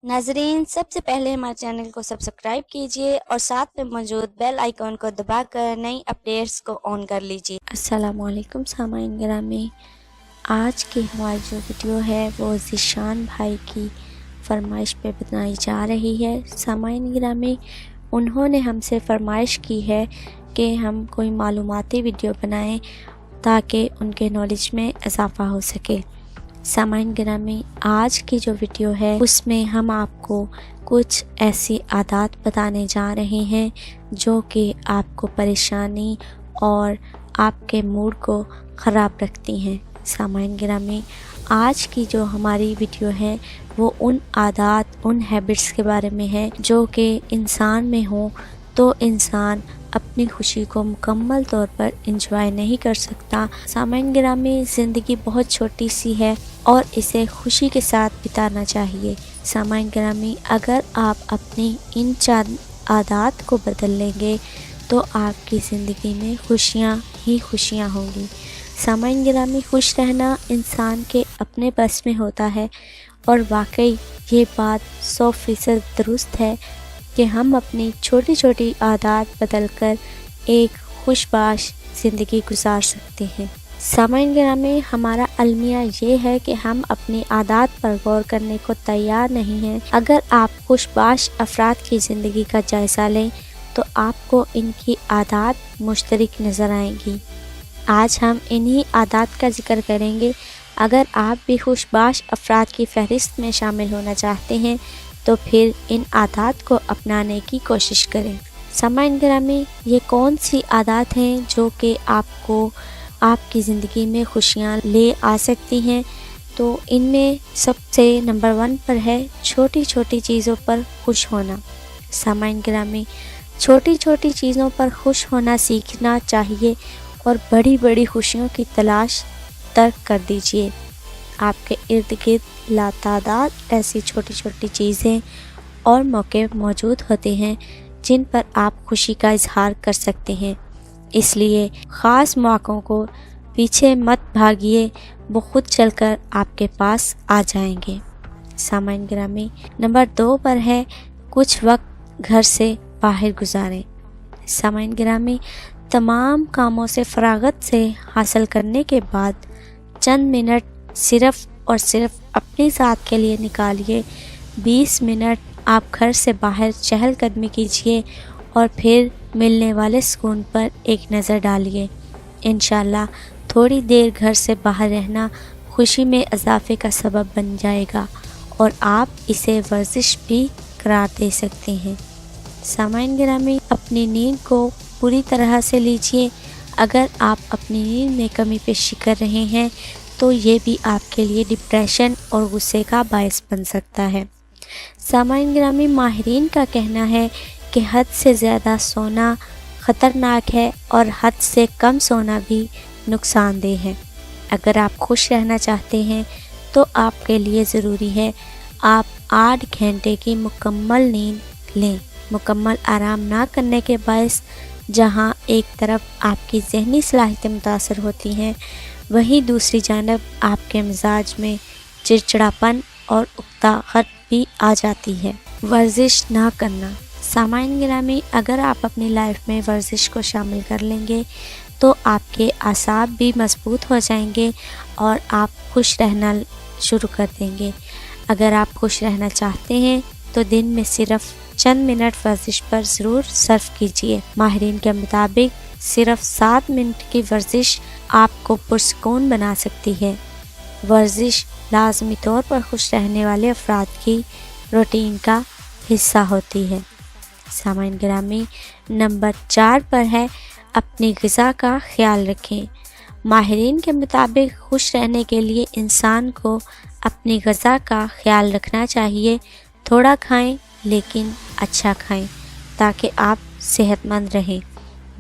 नाजरीन, सबसे पहले हमारे चैनल को सब्सक्राइब कीजिए और साथ में मौजूद बेल आइकॉन को दबाकर नई अपडेट्स को ऑन कर लीजिए। अस्सलामुअलैकुम सामाईन गिरामी, आज की हमारी जो वीडियो है वो ज़ीशान भाई की फरमाइश पे बनाई जा रही है। सामाईन गिरामी, उन्होंने हमसे फरमाइश की है कि हम कोई मालूमाती वीडियो बनाएं ताकि उनके नॉलेज में इजाफ़ा हो सके। सामाईन गिरामी, आज की जो वीडियो है उसमें हम आपको कुछ ऐसी आदत बताने जा रहे हैं जो कि आपको परेशानी और आपके मूड को ख़राब रखती हैं। सामाईन गिरामी, आज की जो हमारी वीडियो है वो उन आदत, उन हैबिट्स के बारे में है जो कि इंसान में हो तो इंसान अपनी खुशी को मुकम्मल तौर पर इंजॉय नहीं कर सकता। सामाईन गिरामी, ज़िंदगी बहुत छोटी सी है और इसे खुशी के साथ बिताना चाहिए। सामाईन गिरामी, अगर आप अपनी इन 4 आदत को बदल लेंगे तो आपकी ज़िंदगी में खुशियाँ ही खुशियाँ होंगी। सामाईन गिरामी, खुश रहना इंसान के अपने बस में होता है और वाकई ये बात 100% दुरुस्त है कि हम अपनी छोटी छोटी आदत बदलकर एक खुशबाश ज़िंदगी गुजार सकते हैं। सामाईन गिरामी, हमारा अलमिया ये है कि हम अपनी आदत पर गौर करने को तैयार नहीं हैं। अगर आप खुशबाश अफराद की ज़िंदगी का जायज़ा लें तो आपको इनकी आदत मुश्तरक नज़र आएंगी। आज हम इन्हीं आदत का जिक्र करेंगे। अगर आप भी खुशबाश अफराद की फहरिस्त में शामिल होना चाहते हैं तो फिर इन आदत को अपनाने की कोशिश करें। सामाईन गिरामी, ये कौन सी आदत हैं जो कि आपको आपकी ज़िंदगी में खुशियाँ ले आ सकती हैं? तो इनमें सबसे नंबर 1 पर है छोटी छोटी चीज़ों पर खुश होना। सामाईन गिरामी, छोटी छोटी चीज़ों पर खुश होना सीखना चाहिए और बड़ी बड़ी खुशियों की तलाश तर्क कर दीजिए। आपके इर्द गिर्द लातादाद ऐसी छोटी छोटी चीज़ें और मौके मौजूद होते हैं जिन पर आप खुशी का इजहार कर सकते हैं। इसलिए ख़ास मौक़ों को पीछे मत भागिए, वो खुद चलकर आपके पास आ जाएंगे। सामाईन गिरामी, नंबर 2 पर है कुछ वक्त घर से बाहर गुजारें। सामाईन गिरामी, तमाम कामों से फरागत से हासिल करने के बाद चंद मिनट सिर्फ़ और सिर्फ अपनी ज़ात के लिए निकालिए। 20 मिनट आप घर से बाहर चहलकदमी कीजिए और फिर मिलने वाले सुकून पर एक नज़र डालिए। इंशाअल्लाह थोड़ी देर घर से बाहर रहना खुशी में इजाफे का सबब बन जाएगा और आप इसे वर्जिश भी करार दे सकते हैं। सामाईन गिरामी, अपनी नींद को पूरी तरह से लीजिए। अगर आप अपनी नींद में कमी पेशी कर रहे हैं तो ये भी आपके लिए डिप्रेशन और गुस्से का बायस बन सकता है। सामाईन गिरामी, माहिरीन का कहना है कि हद से ज़्यादा सोना ख़तरनाक है और हद से कम सोना भी नुकसानदेह है। अगर आप खुश रहना चाहते हैं तो आपके लिए ज़रूरी है आप 8 घंटे की मुकम्मल नींद लें। मुकम्मल आराम ना करने के बायस जहां एक तरफ आपकी ज़हनी सलाहियतें मुतासर होती हैं, वहीं दूसरी जानब आपके मिजाज में चिड़चिड़ापन और उकताहट भी आ जाती है। वर्जिश ना करना। सामाईन गिरामी, अगर आप अपनी लाइफ में वर्जिश को शामिल कर लेंगे तो आपके आसाब भी मजबूत हो जाएंगे और आप खुश रहना शुरू कर देंगे। अगर आप खुश रहना चाहते हैं तो दिन में सिर्फ चंद मिनट वर्जिश पर ज़रूर सर्फ कीजिए। माहिरीन के मुताबिक सिर्फ 7 मिनट की वर्जिश आपको पुरसुकून बना सकती है। वर्जिश लाजमी तौर पर खुश रहने वाले अफराद की रूटीन का हिस्सा होती है। सामाईन गिरामी, नंबर 4 पर है अपनी ग़िज़ा का ख्याल रखें। माहिरीन के मुताबिक खुश रहने के लिए इंसान को अपनी ग़िज़ा का ख्याल रखना चाहिए। थोड़ा खाएं लेकिन अच्छा खाएं ताकि आप सेहतमंद रहें।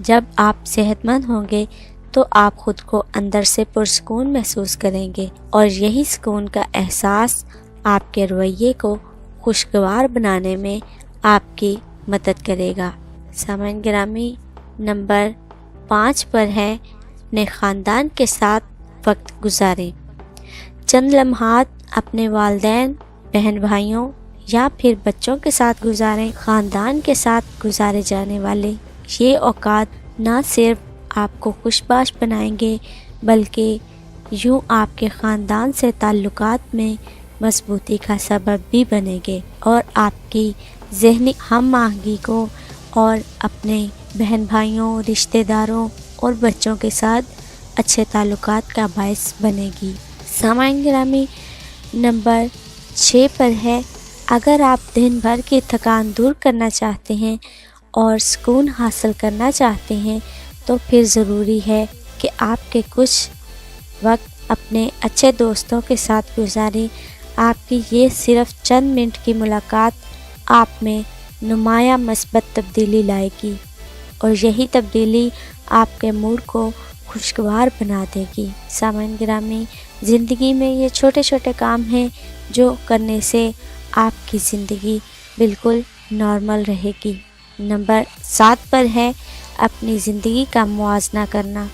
जब आप सेहतमंद होंगे तो आप खुद को अंदर से पुरसुकून महसूस करेंगे और यही सुकून का एहसास आपके रवैये को खुशगवार बनाने में आपकी मदद करेगा। सामाईन गिरामी, नंबर 5 पर है अपने ख़ानदान के साथ वक्त गुजारें। चंद लम्हात अपने वालिदैन, बहन भाइयों یا پھر بچوں کے ساتھ گزاریں، خاندان کے ساتھ گزارے جانے والے یہ اوقات نہ صرف آپ کو خوشباش بنائیں گے بلکہ یوں آپ کے خاندان سے تعلقات میں مضبوطی کا سبب بھی بنے گے اور آپ کی ذہنی ہم آہنگی کو اور اپنے بہن بھائیوں، رشتہ داروں اور بچوں کے ساتھ اچھے تعلقات کا باعث بنے گی۔ سامعین گرامی، نمبر 6 پر ہے، اگر آپ دن بھر کی تھکان دور کرنا چاہتے ہیں اور سکون حاصل کرنا چاہتے ہیں تو پھر ضروری ہے کہ آپ کے کچھ وقت اپنے اچھے دوستوں کے ساتھ گزاریں۔ آپ کی یہ صرف چند منٹ کی ملاقات آپ میں نمایاں مثبت تبدیلی لائے گی اور یہی تبدیلی آپ کے موڈ کو خوشگوار بنا دے گی۔ سامعین گرامی، زندگی میں یہ چھوٹے چھوٹے کام ہیں جو کرنے سے آپ کی زندگی بالکل نارمل رہے گی۔ نمبر 7 پر ہے، اپنی زندگی کا موازنہ کرنا۔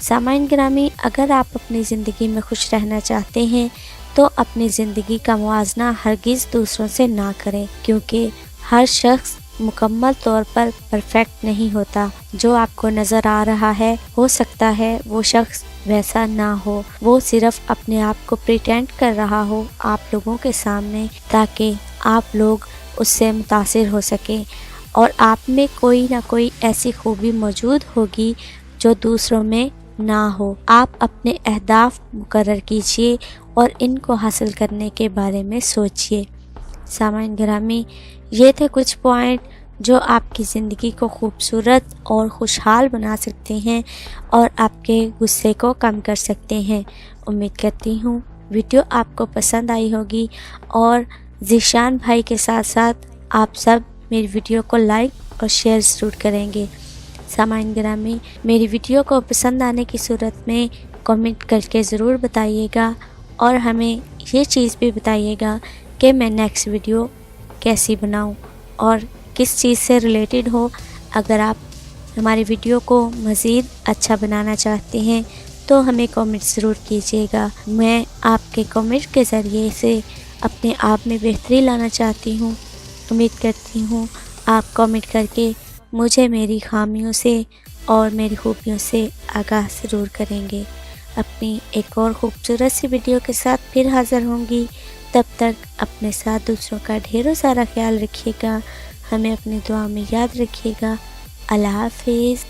سامعین گرامی، اگر آپ اپنی زندگی میں خوش رہنا چاہتے ہیں تو اپنی زندگی کا موازنہ ہرگز دوسروں سے نہ کریں، کیونکہ ہر شخص مکمل طور پر پرفیکٹ نہیں ہوتا۔ جو آپ کو نظر آ رہا ہے ہو سکتا ہے وہ شخص ویسا نہ ہو، وہ صرف اپنے آپ کو پریٹینڈ کر رہا ہو آپ لوگوں کے سامنے تاکہ آپ لوگ اس سے متاثر ہو سکیں، اور آپ میں کوئی نہ کوئی ایسی خوبی موجود ہوگی جو دوسروں میں نہ ہو۔ آپ اپنے اہداف مقرر کیجیے اور ان کو حاصل کرنے کے بارے میں سوچیے۔ سامعین گرامی، یہ تھے کچھ پوائنٹ جو آپ کی زندگی کو خوبصورت اور خوشحال بنا سکتے ہیں اور آپ کے غصے کو کم کر سکتے ہیں۔ امید کرتی ہوں ویڈیو آپ کو پسند آئی ہوگی اور ذیشان بھائی کے ساتھ ساتھ آپ سب میری ویڈیو کو لائک اور شیئر ضرور کریں گے۔ سامعین گرامی، میری ویڈیو کو پسند آنے کی صورت میں کمنٹ کر کے ضرور بتائیے گا اور ہمیں یہ چیز بھی بتائیے گا کہ میں نیکسٹ ویڈیو کیسی بناؤں اور کس چیز سے ریلیٹڈ ہو۔ اگر آپ ہماری ویڈیو کو مزید اچھا بنانا چاہتے ہیں تو ہمیں کمنٹ ضرور کیجیے گا۔ میں آپ کے کمنٹ کے ذریعے سے اپنے آپ میں بہتری لانا چاہتی ہوں۔ امید کرتی ہوں آپ کمنٹ کر کے مجھے میری خامیوں سے اور میری خوبیوں سے آگاہ ضرور کریں گے۔ اپنی ایک اور خوبصورت سی ویڈیو کے ساتھ پھر حاضر ہوں گی۔ تب تک اپنے ساتھ دوسروں کا ڈھیروں سارا خیال رکھیے گا، ہمیں اپنی دعا میں یاد رکھیے گا۔ اللہ حافظ۔